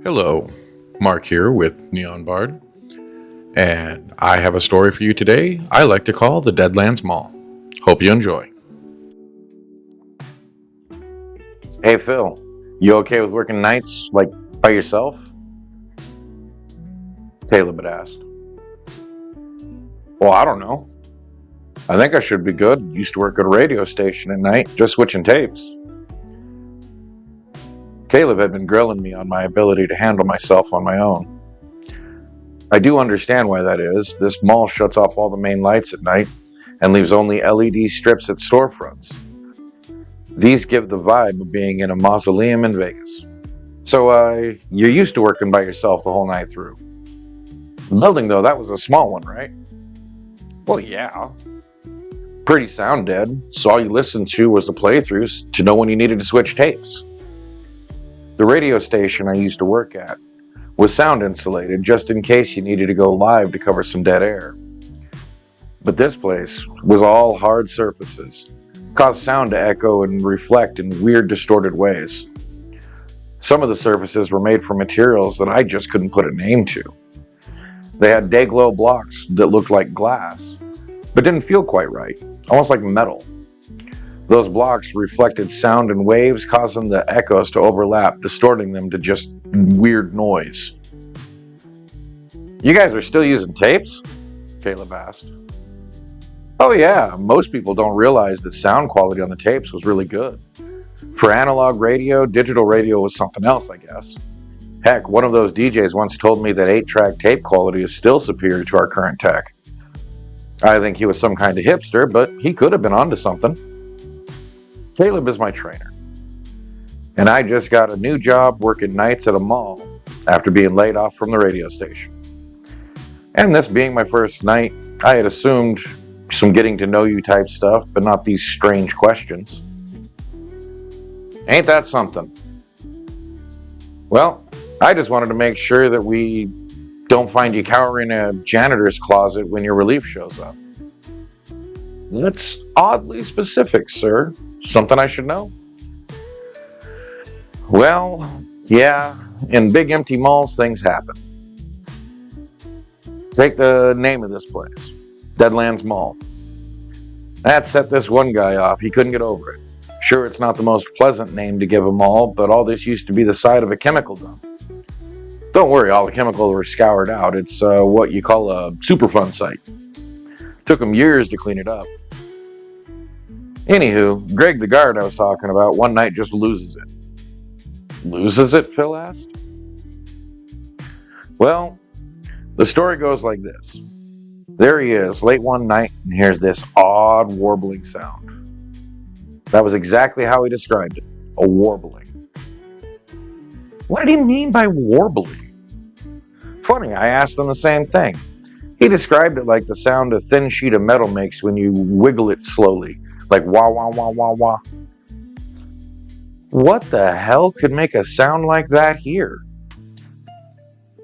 Hello, Mark here with Neon Bard, and I have a story for you today I like to call the Deadlands Mall. Hope you enjoy. Hey Phil, you okay with working nights, like by yourself? Caleb had asked. Well, I don't know. I think I should be good. Used to work at a radio station at night, just switching tapes. Caleb had been grilling me on my ability to handle myself on my own. I do understand why that is. This mall shuts off all the main lights at night and leaves only LED strips at storefronts. These give the vibe of being in a mausoleum in Vegas. So, you're used to working by yourself the whole night through. The building, though, that was a small one, right? Well, yeah. Pretty sound dead, so all you listened to was the playthroughs to know when you needed to switch tapes. The radio station I used to work at was sound insulated just in case you needed to go live to cover some dead air. But this place was all hard surfaces, caused sound to echo and reflect in weird distorted ways. Some of the surfaces were made from materials that I just couldn't put a name to. They had day-glow blocks that looked like glass, but didn't feel quite right, almost like metal. Those blocks reflected sound in waves, causing the echoes to overlap, distorting them to just weird noise. You guys are still using tapes? Caleb asked. Oh yeah, most people don't realize that sound quality on the tapes was really good. For analog radio, digital radio was something else, I guess. Heck, one of those DJs once told me that 8-track tape quality is still superior to our current tech. I think he was some kind of hipster, but he could have been onto something. Caleb is my trainer, and I just got a new job working nights at a mall after being laid off from the radio station. And this being my first night, I had assumed some getting to know you type stuff, but not these strange questions. Ain't that something? Well, I just wanted to make sure that we don't find you cowering in a janitor's closet when your relief shows up. That's oddly specific, sir. Something I should know? Well, yeah, in big empty malls, things happen. Take the name of this place, Deadlands Mall. That set this one guy off. He couldn't get over it. Sure, it's not the most pleasant name to give a mall, but all this used to be the site of a chemical dump. Don't worry, all the chemicals were scoured out. It's what you call a Superfund site. Took them years to clean it up. Anywho, Greg the guard I was talking about one night just loses it. Loses it? Phil asked. Well, the story goes like this. There he is, late one night, and hears this odd warbling sound. That was exactly how he described it, a warbling. What did he mean by warbling? Funny, I asked him the same thing. He described it like the sound a thin sheet of metal makes when you wiggle it slowly, like wah wah wah wah wah. What the hell could make a sound like that here?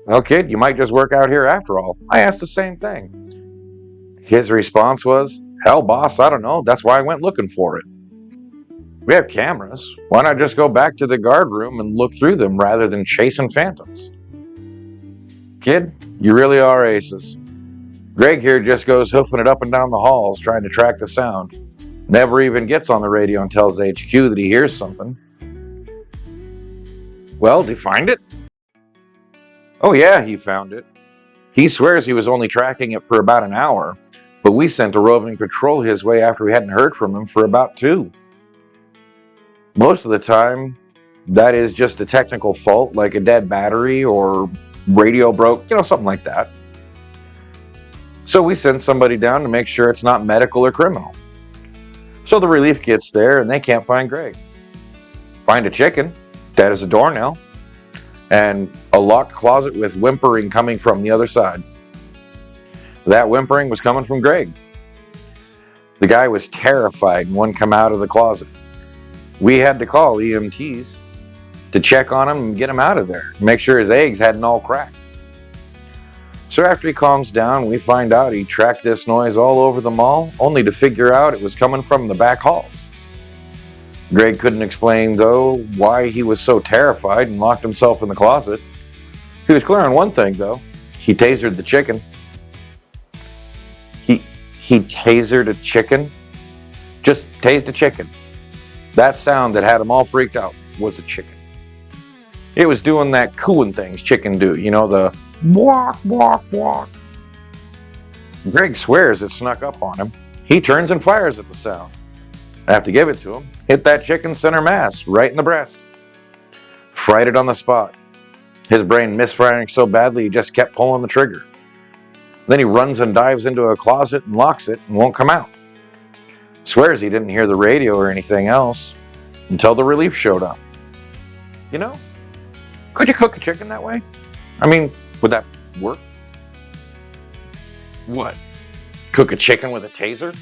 Well, kid, you might just work out here after all. I asked the same thing. His response was, hell, boss, I don't know. That's why I went looking for it. We have cameras. Why not just go back to the guard room and look through them rather than chasing phantoms? Kid, you really are aces. Greg here just goes hoofing it up and down the halls trying to track the sound. Never even gets on the radio and tells HQ that he hears something. Well, did he find it? Oh yeah, he found it. He swears he was only tracking it for about an hour, but we sent a roving patrol his way after we hadn't heard from him for about 2. Most of the time, that is just a technical fault, like a dead battery or radio broke, something like that. So we send somebody down to make sure it's not medical or criminal. So the relief gets there and they can't find Greg. Find a chicken, dead as a doornail, and a locked closet with whimpering coming from the other side. That whimpering was coming from Greg. The guy was terrified and wouldn't come out of the closet. We had to call EMTs to check on him and get him out of there, make sure his eggs hadn't all cracked. So after he calms down, we find out he tracked this noise all over the mall, only to figure out it was coming from the back halls. Greg couldn't explain, though, why he was so terrified and locked himself in the closet. He was clear on one thing, though. He tasered the chicken. He tasered a chicken? Just tased a chicken. That sound that had him all freaked out was a chicken. It was doing that cooing things chicken do, you know, the walk, walk, walk. Greg swears it snuck up on him. He turns and fires at the sound. I have to give it to him. Hit that chicken center mass, right in the breast. Fried it on the spot. His brain misfiring so badly he just kept pulling the trigger. Then he runs and dives into a closet and locks it and won't come out. Swears he didn't hear the radio or anything else until the relief showed up. You know, could you cook a chicken that way? I mean, would that work? What? Cook a chicken with a taser?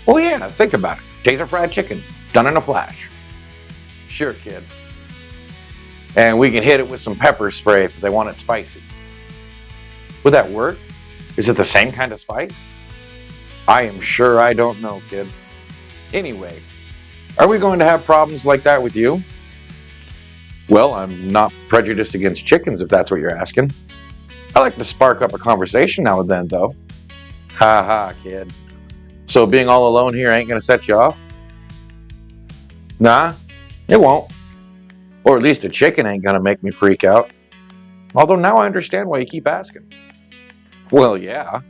Well, yeah, think about it. Taser fried chicken, done in a flash. Sure, kid. And we can hit it with some pepper spray if they want it spicy. Would that work? Is it the same kind of spice? I am sure I don't know, kid. Anyway, are we going to have problems like that with you? Well, I'm not prejudiced against chickens, if that's what you're asking. I like to spark up a conversation now and then, though. Ha ha, kid. So being all alone here ain't gonna set you off? Nah, it won't. Or at least a chicken ain't gonna make me freak out. Although now I understand why you keep asking. Well, yeah.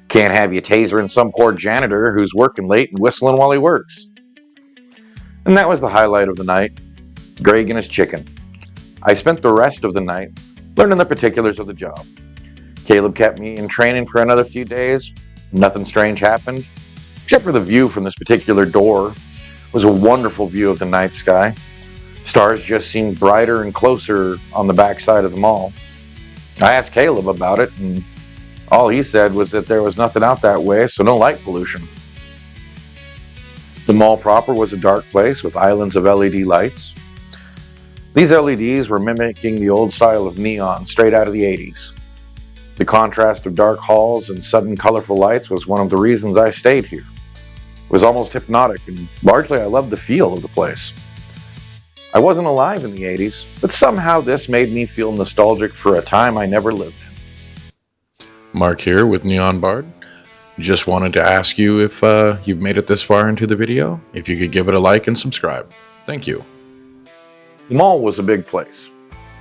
Can't have you tasering some poor janitor who's working late and whistling while he works. And that was the highlight of the night. Greg and his chicken. I spent the rest of the night learning the particulars of the job. Caleb kept me in training for another few days. Nothing strange happened, except for the view from this particular door. It was a wonderful view of the night sky. Stars just seemed brighter and closer on the back side of the mall. I asked Caleb about it, and all he said was that there was nothing out that way, so no light pollution. The mall proper was a dark place with islands of LED lights. These LEDs were mimicking the old style of neon straight out of the 80s. The contrast of dark halls and sudden colorful lights was one of the reasons I stayed here. It was almost hypnotic, and largely I loved the feel of the place. I wasn't alive in the 80s, but somehow this made me feel nostalgic for a time I never lived in. Mark here with Neon Bard. Just wanted to ask you if you've made it this far into the video, if you could give it a like and subscribe. Thank you. The mall was a big place.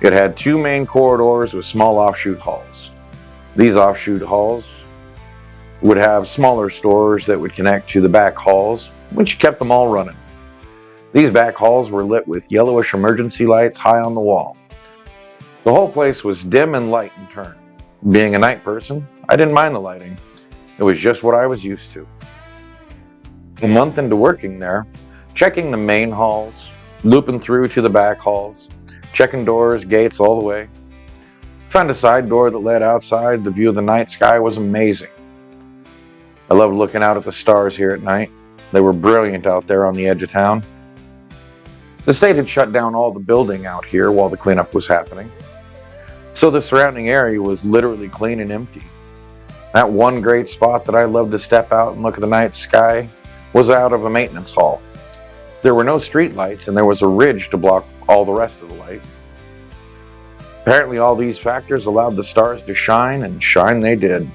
It had two main corridors with small offshoot halls. These offshoot halls would have smaller stores that would connect to the back halls, which kept the mall running. These back halls were lit with yellowish emergency lights high on the wall. The whole place was dim and light in turn. Being a night person, I didn't mind the lighting. It was just what I was used to. A month into working there, checking the main halls, looping through to the back halls, checking doors, gates all the way. Found a side door that led outside. The view of the night sky was amazing. I loved looking out at the stars here at night. They were brilliant out there on the edge of town. The state had shut down all the building out here while the cleanup was happening. So the surrounding area was literally clean and empty. That one great spot that I loved to step out and look at the night sky was out of a maintenance hall. There were no street lights and there was a ridge to block all the rest of the light. Apparently all these factors allowed the stars to shine, and shine they did.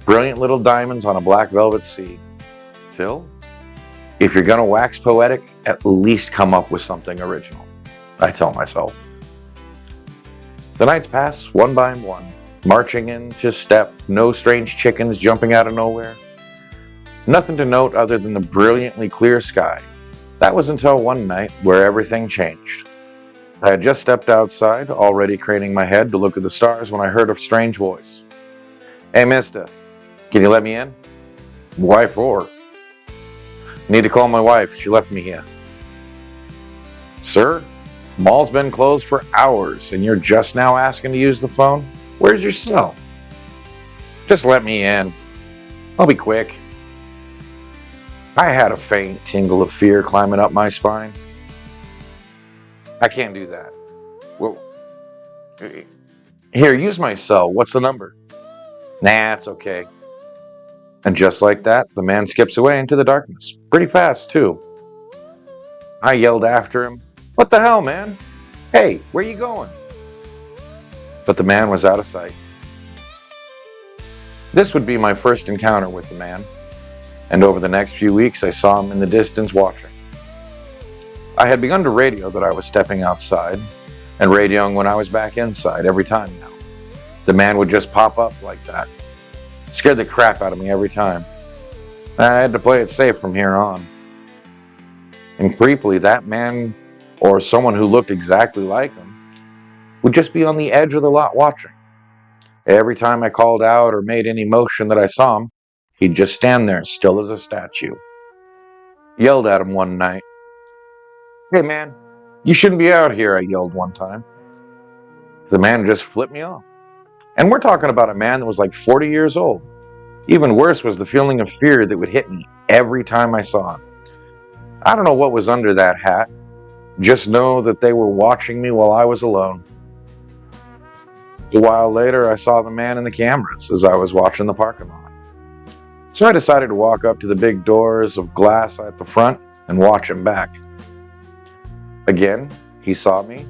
Brilliant little diamonds on a black velvet sea. Phil, if you're gonna wax poetic, at least come up with something original, I tell myself. The nights pass one by one, marching into step, no strange chickens jumping out of nowhere. Nothing to note other than the brilliantly clear sky. That was until one night where everything changed. I had just stepped outside, already craning my head to look at the stars when I heard a strange voice. Hey, mister, can you let me in? Why for? Need to call my wife. She left me here. Sir, mall's been closed for hours and you're just now asking to use the phone? Where's your cell? Just let me in. I'll be quick. I had a faint tingle of fear climbing up my spine. I can't do that. Well, here, use my cell. What's the number? Nah, it's okay. And just like that, the man skips away into the darkness. Pretty fast, too. I yelled after him, "What the hell, man? Hey, where you going?" but the man was out of sight. This would be my first encounter with the man, and over the next few weeks I saw him in the distance watching. I had begun to radio that I was stepping outside, and radioing when I was back inside every time now. The man would just pop up like that. It scared the crap out of me every time. I had to play it safe from here on. And creepily, that man, or someone who looked exactly like him, would just be on the edge of the lot watching. Every time I called out or made any motion that I saw him, he'd just stand there, still as a statue. Yelled at him one night. "Hey man, you shouldn't be out here," I yelled one time. The man just flipped me off. And we're talking about a man that was like 40 years old. Even worse was the feeling of fear that would hit me every time I saw him. I don't know what was under that hat. Just know that they were watching me while I was alone. A while later, I saw the man in the cameras as I was watching the parking lot. So I decided to walk up to the big doors of glass at the front and watch him back. Again, he saw me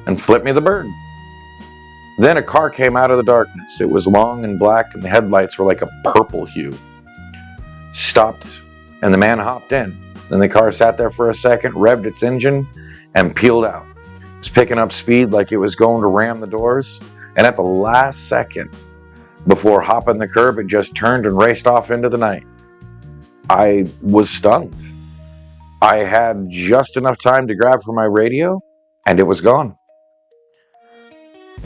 and flipped me the bird. Then a car came out of the darkness. It was long and black, and the headlights were like a purple hue. Stopped, and the man hopped in. Then the car sat there for a second, revved its engine, and peeled out. It was picking up speed like it was going to ram the doors, and at the last second, before hopping the curb, it just turned and raced off into the night. I was stunned. I had just enough time to grab for my radio, and it was gone.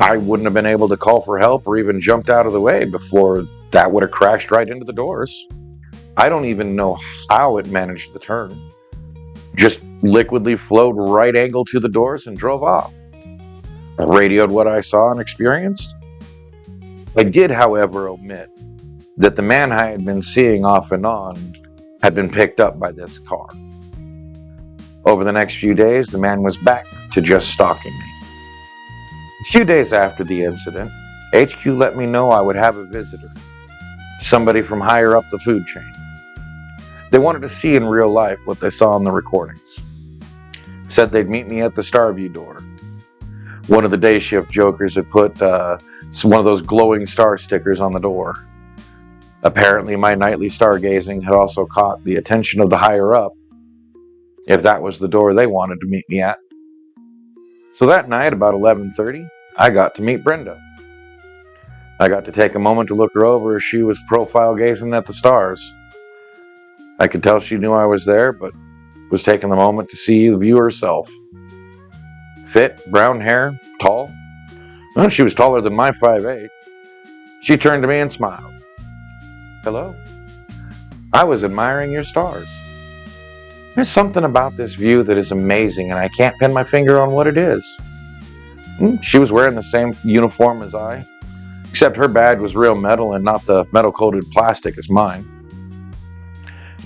I wouldn't have been able to call for help or even jumped out of the way before that would have crashed right into the doors. I don't even know how it managed to turn. Just liquidly flowed right angle to the doors and drove off. I radioed what I saw and experienced. I did, however, omit that the man I had been seeing off and on had been picked up by this car. Over the next few days, the man was back to just stalking me. A few days after the incident, HQ let me know I would have a visitor, somebody from higher up the food chain. They wanted to see in real life what they saw in the recordings. Said they'd meet me at the Starview door. One of the day shift jokers had put one of those glowing star stickers on the door. Apparently my nightly stargazing had also caught the attention of the higher up, if that was the door they wanted to meet me at. So that night, about 11:30, I got to meet Brenda. I got to take a moment to look her over as she was profile gazing at the stars. I could tell she knew I was there, but was taking the moment to see the view herself. Fit, brown hair, tall. Well, she was taller than my 5'8". She turned to me and smiled. "Hello. I was admiring your stars. There's something about this view that is amazing, and I can't pin my finger on what it is." She was wearing the same uniform as I, except her badge was real metal and not the metal-coated plastic as mine.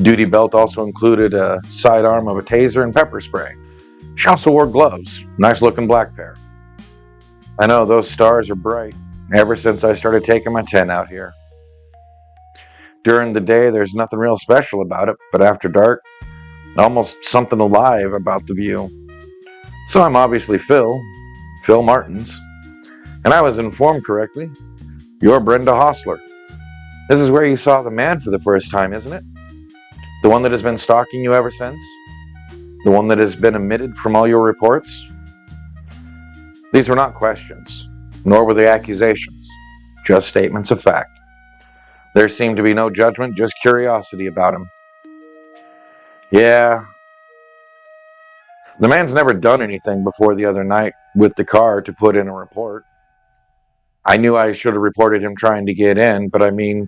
Duty belt also included a sidearm of a taser and pepper spray. She also wore gloves, nice-looking black pair. I know those stars are bright ever since I started taking my 10 out here. During the day, there's nothing real special about it, but after dark, almost something alive about the view. So I'm obviously Phil Martins, and I was informed correctly. You're Brenda Hostler. This is where you saw the man for the first time, isn't it? The one that has been stalking you ever since? The one that has been omitted from all your reports? These were not questions, nor were they accusations, just statements of fact. There seemed to be no judgment, just curiosity about him. Yeah, the man's never done anything before the other night with the car to put in a report. I knew I should have reported him trying to get in, but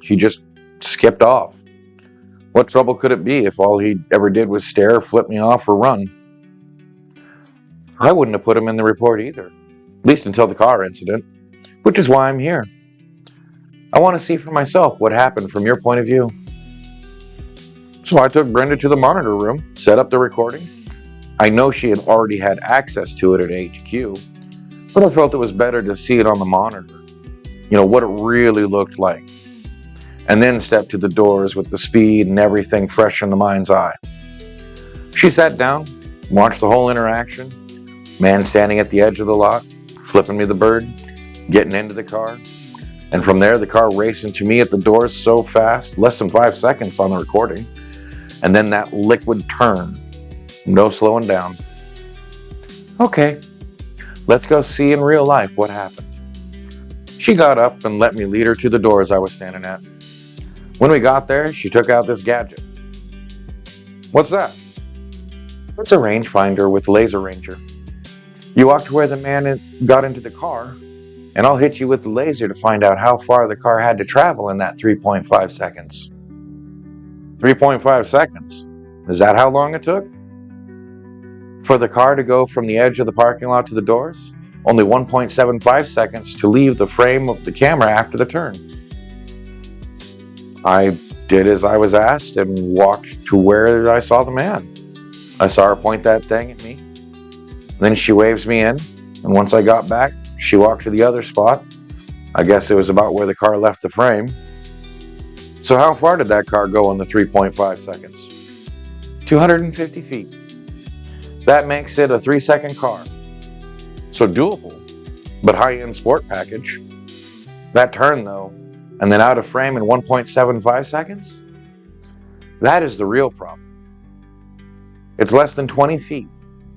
he just skipped off. What trouble could it be if all he ever did was stare, flip me off, or run? I wouldn't have put him in the report either, at least until the car incident, which is why I'm here. I want to see for myself what happened from your point of view. So I took Brenda to the monitor room, set up the recording. I know she had already had access to it at HQ, but I felt it was better to see it on the monitor, what it really looked like, and then step to the doors with the speed and everything fresh in the mind's eye. She sat down, watched the whole interaction, man standing at the edge of the lot, flipping me the bird, getting into the car, and from there the car raced into me at the doors so fast, less than 5 seconds on the recording, and then that liquid turn, no slowing down. Okay, let's go see in real life what happened. She got up and let me lead her to the doors I was standing at. When we got there, she took out this gadget. What's that? It's a rangefinder with laser ranger. You walk to where the man got into the car, and I'll hit you with the laser to find out how far the car had to travel in that 3.5 seconds. 3.5 seconds? Is that how long it took? For the car to go from the edge of the parking lot to the doors? Only 1.75 seconds to leave the frame of the camera after the turn. I did as I was asked and walked to where I saw the man. I saw her point that thing at me. Then she waves me in, and once I got back, she walked to the other spot. I guess it was about where the car left the frame. So how far did that car go in the 3.5 seconds? 250 feet. That makes it a 3-second car. So doable, but high-end sport package. That turn though, and then out of frame in 1.75 seconds? That is the real problem. It's less than 20 feet,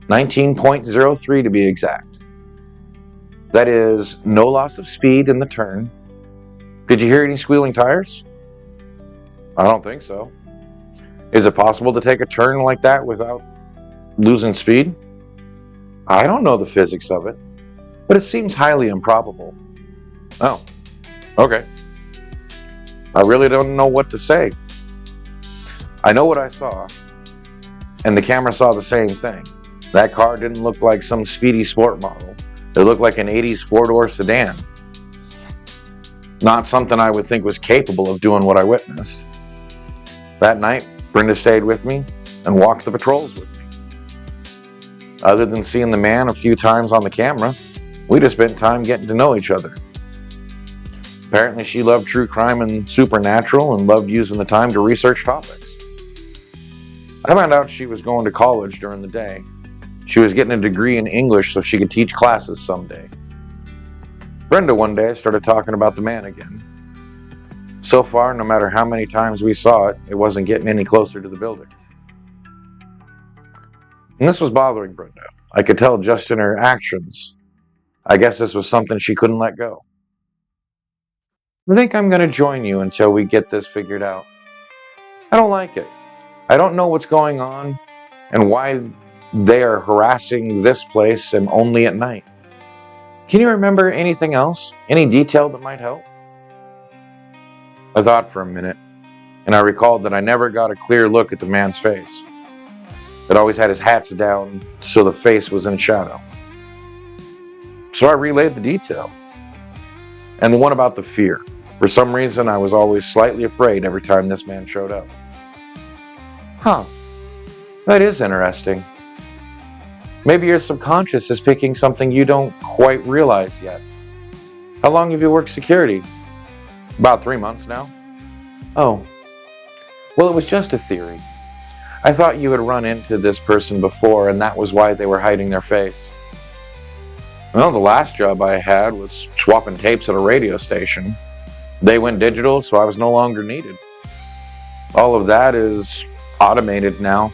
19.03 to be exact. That is no loss of speed in the turn. Did you hear any squealing tires? I don't think so. Is it possible to take a turn like that without losing speed? I don't know the physics of it, but it seems highly improbable. Oh, okay. I really don't know what to say. I know what I saw, and the camera saw the same thing. That car didn't look like some speedy sport model. It looked like an 80s four-door sedan. Not something I would think was capable of doing what I witnessed. That night, Brenda stayed with me and walked the patrols with me. Other than seeing the man a few times on the camera, we just spent time getting to know each other. Apparently she loved true crime and supernatural and loved using the time to research topics. I found out she was going to college during the day. She was getting a degree in English so she could teach classes someday. Brenda one day started talking about the man again. So far, no matter how many times we saw it, it wasn't getting any closer to the building. And this was bothering Brenda. I could tell just in her actions. I guess this was something she couldn't let go. I think I'm going to join you until we get this figured out. I don't like it. I don't know what's going on and why they are harassing this place and only at night. Can you remember anything else? Any detail that might help? I thought for a minute, and I recalled that I never got a clear look at the man's face. It always had his hats down, so the face was in shadow. So I relayed the detail. And the one about the fear. For some reason, I was always slightly afraid every time this man showed up. Huh. That is interesting. Maybe your subconscious is picking something you don't quite realize yet. How long have you worked security? About 3 months now. Oh. Well, it was just a theory. I thought you had run into this person before, and that was why they were hiding their face. Well, the last job I had was swapping tapes at a radio station. They went digital, so I was no longer needed. All of that is automated now.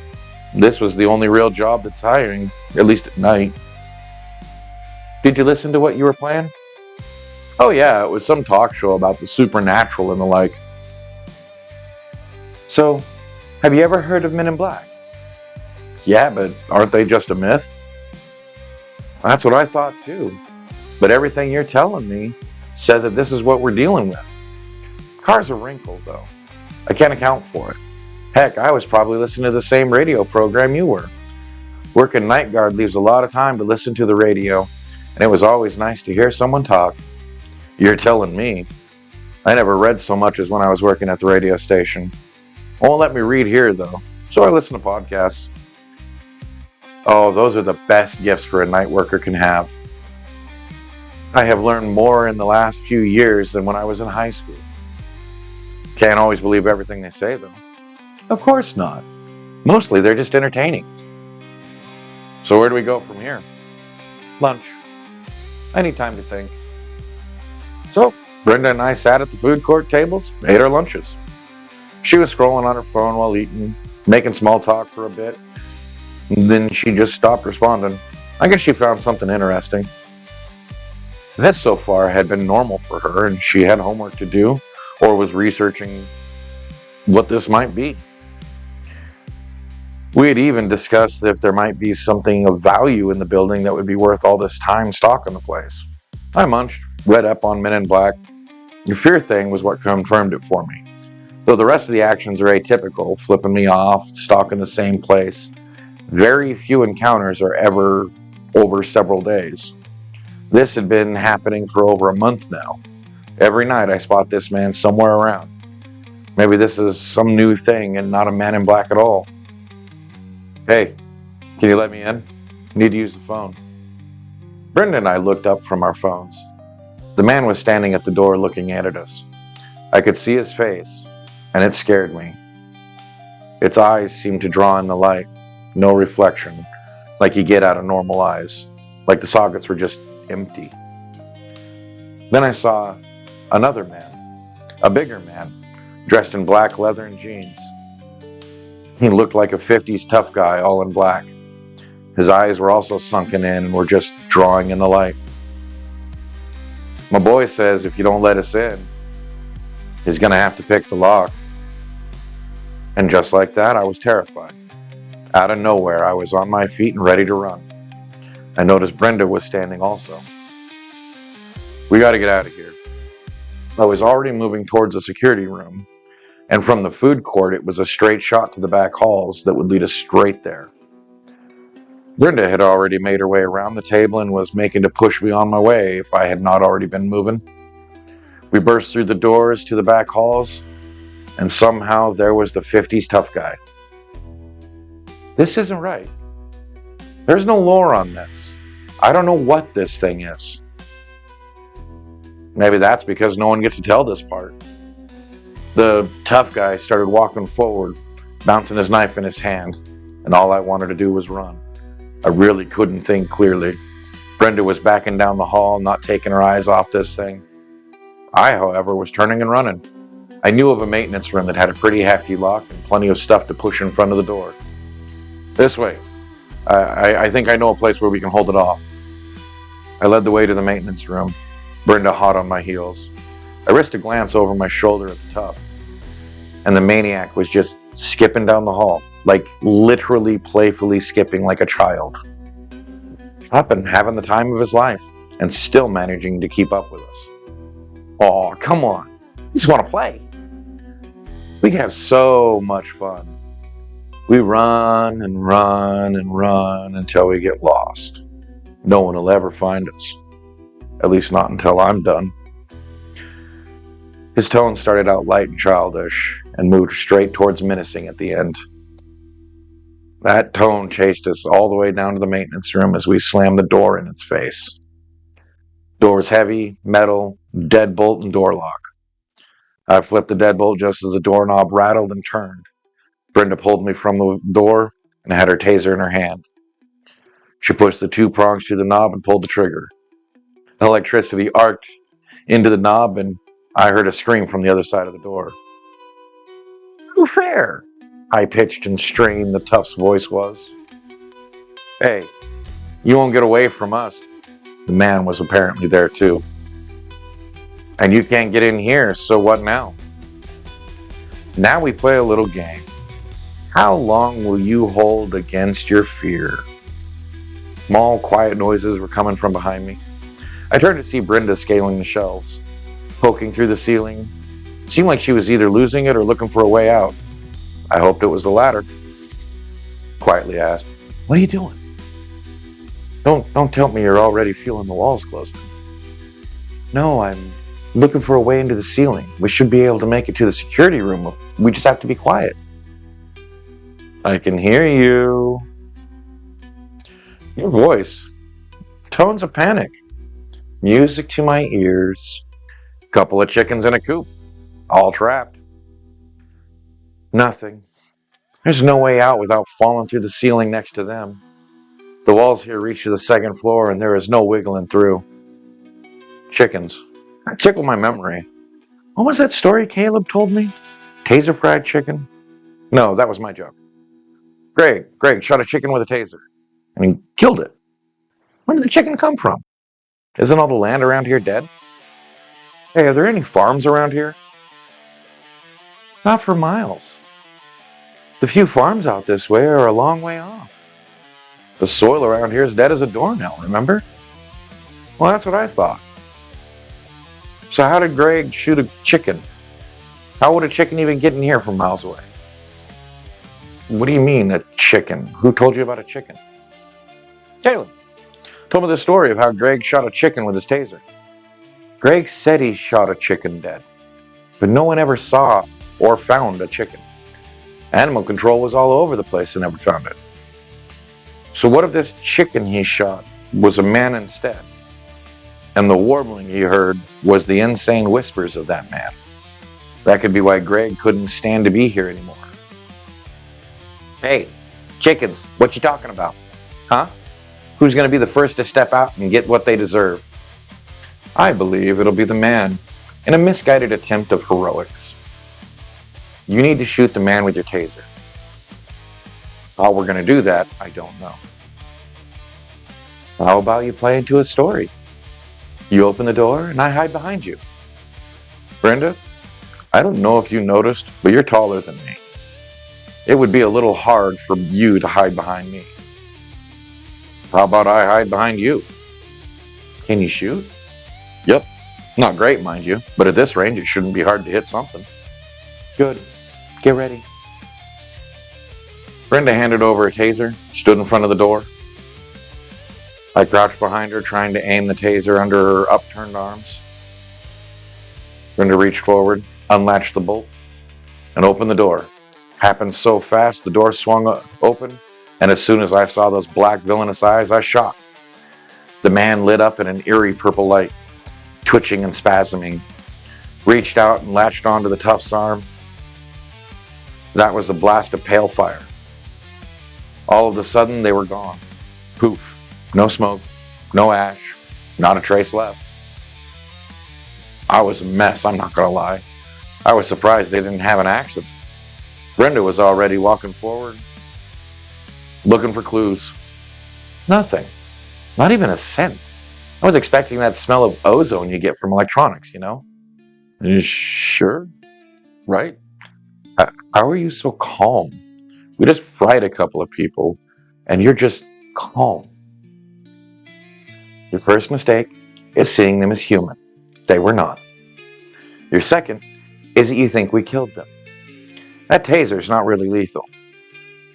This was the only real job that's hiring, at least at night. Did you listen to what you were playing? Oh yeah, it was some talk show about the supernatural and the like. So, have you ever heard of Men in Black? Yeah, but aren't they just a myth? That's what I thought too. But everything you're telling me says that this is what we're dealing with. Car's a wrinkle, though. I can't account for it. Heck, I was probably listening to the same radio program you were. Working night guard leaves a lot of time to listen to the radio, and it was always nice to hear someone talk. You're telling me. I never read so much as when I was working at the radio station. Won't let me read here, though, so I listen to podcasts. Oh, those are the best gifts for a night worker can have. I have learned more in the last few years than when I was in high school. Can't always believe everything they say, though. Of course not. Mostly they're just entertaining. So where do we go from here? Lunch. I need time to think. So, Brenda and I sat at the food court tables, ate our lunches. She was scrolling on her phone while eating, making small talk for a bit, and then she just stopped responding. I guess she found something interesting. This so far had been normal for her, and she had homework to do or was researching what this might be. We had even discussed if there might be something of value in the building that would be worth all this time stalking the place. I munched, read up on Men in Black. The fear thing was what confirmed it for me. Though the rest of the actions are atypical, flipping me off, stalking the same place, very few encounters are ever over several days. This had been happening for over a month now. Every night I spot this man somewhere around. Maybe this is some new thing and not a man in black at all. Hey, can you let me in? Need to use the phone. Brenda and I looked up from our phones. The man was standing at the door looking at us. I could see his face, and it scared me. Its eyes seemed to draw in the light, no reflection, like you get out of normal eyes, like the sockets were just empty. Then I saw another man, a bigger man, dressed in black leather and jeans. He looked like a 50s tough guy, all in black. His eyes were also sunken in and were just drawing in the light. My boy says if you don't let us in, he's gonna have to pick the lock. And just like that, I was terrified. Out of nowhere, I was on my feet and ready to run. I noticed Brenda was standing also. We gotta get out of here. I was already moving towards the security room, and from the food court, it was a straight shot to the back halls that would lead us straight there. Brenda had already made her way around the table and was making to push me on my way if I had not already been moving. We burst through the doors to the back halls, and somehow there was the 50s tough guy. This isn't right. There's no lore on this. I don't know what this thing is. Maybe that's because no one gets to tell this part. The tough guy started walking forward, bouncing his knife in his hand, and all I wanted to do was run. I really couldn't think clearly. Brenda was backing down the hall, not taking her eyes off this thing. I, however, was turning and running. I knew of a maintenance room that had a pretty hefty lock and plenty of stuff to push in front of the door. This way. I think I know a place where we can hold it off. I led the way to the maintenance room, Brenda hot on my heels. I risked a glance over my shoulder at the top, and the maniac was just skipping down the hall, like literally playfully skipping like a child. Up and having the time of his life, and still managing to keep up with us. Aw, come on. You just want to play. We can have so much fun. We run and run and run until we get lost. No one will ever find us. At least not until I'm done. His tone started out light and childish and moved straight towards menacing at the end. That tone chased us all the way down to the maintenance room as we slammed the door in its face. Door was heavy, metal, deadbolt, and door lock. I flipped the deadbolt just as the doorknob rattled and turned. Brenda pulled me from the door and had her taser in her hand. She pushed the two prongs through the knob and pulled the trigger. Electricity arced into the knob, and I heard a scream from the other side of the door. "Who fair?" High pitched and strained the tough's voice was. "Hey, you won't get away from us." The man was apparently there too. "And you can't get in here, so what now?" "Now we play a little game. How long will you hold against your fear?" Small, quiet noises were coming from behind me. I turned to see Brenda scaling the shelves, poking through the ceiling. It seemed like she was either losing it or looking for a way out. I hoped it was the latter. Quietly asked, "What are you doing?" Don't tell me you're already feeling the walls closing." "No, I'm looking for a way into the ceiling. We should be able to make it to the security room. We just have to be quiet." "I can hear you." Your voice. Tones of panic. Music to my ears. Couple of chickens in a coop. All trapped. Nothing. There's no way out without falling through the ceiling next to them. The walls here reach to the second floor and there is no wiggling through. Chickens. That tickled my memory. What was that story Caleb told me? Taser fried chicken? No, that was my joke. Greg shot a chicken with a taser, and he killed it. Where did the chicken come from? Isn't all the land around here dead? Hey, are there any farms around here? Not for miles. The few farms out this way are a long way off. The soil around here is dead as a doornail, remember? Well, that's what I thought. So how did Greg shoot a chicken? How would a chicken even get in here from miles away? What do you mean, a chicken? Who told you about a chicken? Caleb told me the story of how Greg shot a chicken with his taser. Greg said he shot a chicken dead, but no one ever saw or found a chicken. Animal control was all over the place and never found it. So what if this chicken he shot was a man instead? And the warbling he heard was the insane whispers of that man. That could be why Greg couldn't stand to be here anymore. Hey, chickens, what you talking about? Huh? Who's going to be the first to step out and get what they deserve? I believe it'll be the man, in a misguided attempt of heroics. You need to shoot the man with your taser. How we're going to do that, I don't know. How about you play into a story? You open the door and I hide behind you. Brenda, I don't know if you noticed, but you're taller than me. It would be a little hard for you to hide behind me. How about I hide behind you? Can you shoot? Yep. Not great, mind you, but at this range it shouldn't be hard to hit something. Good. Get ready. Brenda handed over a taser, stood in front of the door. I crouched behind her, trying to aim the taser under her upturned arms. Brenda reached forward, unlatched the bolt, and opened the door. Happened so fast, the door swung open, and as soon as I saw those black villainous eyes, I shot. The man lit up in an eerie purple light, twitching and spasming, reached out and latched onto the tough's arm. That was a blast of pale fire. All of a sudden, they were gone. Poof. No smoke, no ash, not a trace left. I was a mess, I'm not gonna lie. I was surprised they didn't have an accident. Brenda was already walking forward, looking for clues. Nothing. Not even a scent. I was expecting that smell of ozone you get from electronics, you know? You sure? Right? How are you so calm? We just fried a couple of people, and you're just calm. Your first mistake is seeing them as human. They were not. Your second is that you think we killed them. That taser's not really lethal.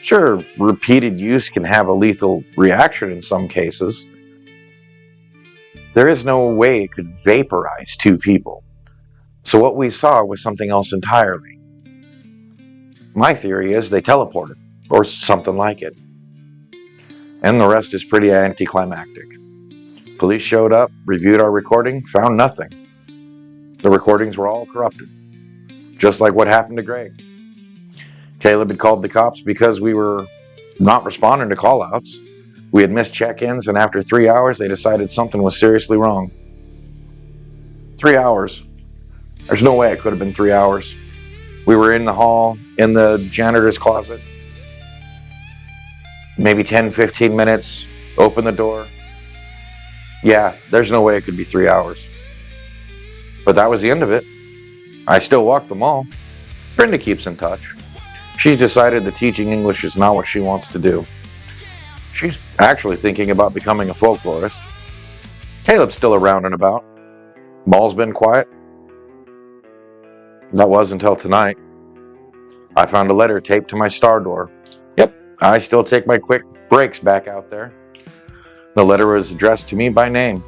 Sure, repeated use can have a lethal reaction in some cases. There is no way it could vaporize two people. So what we saw was something else entirely. My theory is they teleported, or something like it. And the rest is pretty anticlimactic. Police showed up, reviewed our recording, found nothing. The recordings were all corrupted, just like what happened to Greg. Caleb had called the cops because we were not responding to call-outs. We had missed check-ins, and after 3 hours, they decided something was seriously wrong. 3 hours. There's no way it could have been 3 hours. We were in the hall, in the janitor's closet. Maybe 10, 15 minutes, open the door. Yeah, there's no way it could be 3 hours. But that was the end of it. I still walk the mall. Brenda keeps in touch. She's decided that teaching English is not what she wants to do. She's actually thinking about becoming a folklorist. Caleb's still around and about. Mall's been quiet. That was until tonight. I found a letter taped to my star door. Yep, I still take my quick breaks back out there. The letter was addressed to me by name.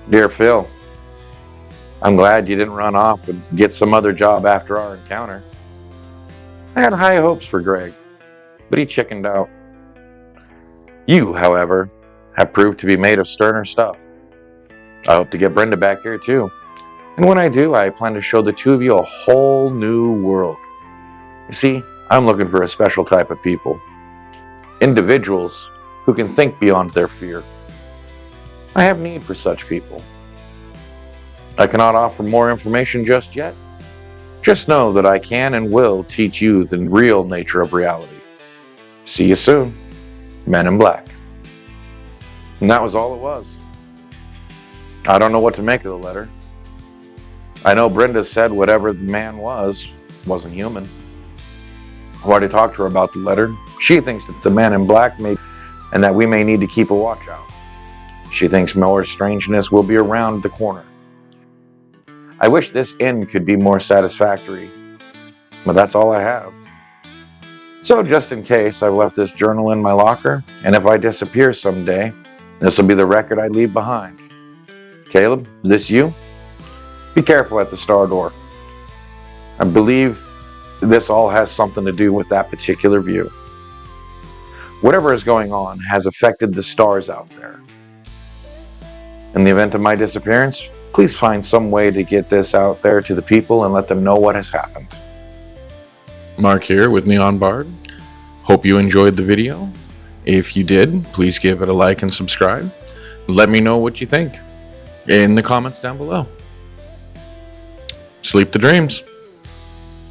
Dear Phil, I'm glad you didn't run off and get some other job after our encounter. I had high hopes for Greg, but he chickened out. You, however, have proved to be made of sterner stuff. I hope to get Brenda back here too. And when I do, I plan to show the two of you a whole new world. You see, I'm looking for a special type of people. Individuals who can think beyond their fear. I have need for such people. I cannot offer more information just yet. Just know that I can and will teach you the real nature of reality. See you soon, Men in Black. And that was all it was. I don't know what to make of the letter. I know Brenda said whatever the man wasn't human. I've already talked to her about the letter. She thinks that the Man in Black and that we may need to keep a watch out. She thinks more strangeness will be around the corner. I wish this inn could be more satisfactory, but that's all I have. So just in case, I've left this journal in my locker, and if I disappear someday, this will be the record I leave behind. Caleb, this you? Be careful at the star door. I believe this all has something to do with that particular view. Whatever is going on has affected the stars out there. In the event of my disappearance, please find some way to get this out there to the people and let them know what has happened. Mark here with Neon Bard. Hope you enjoyed the video. If you did, please give it a like and subscribe. Let me know what you think in the comments down below. Sleep the dreams.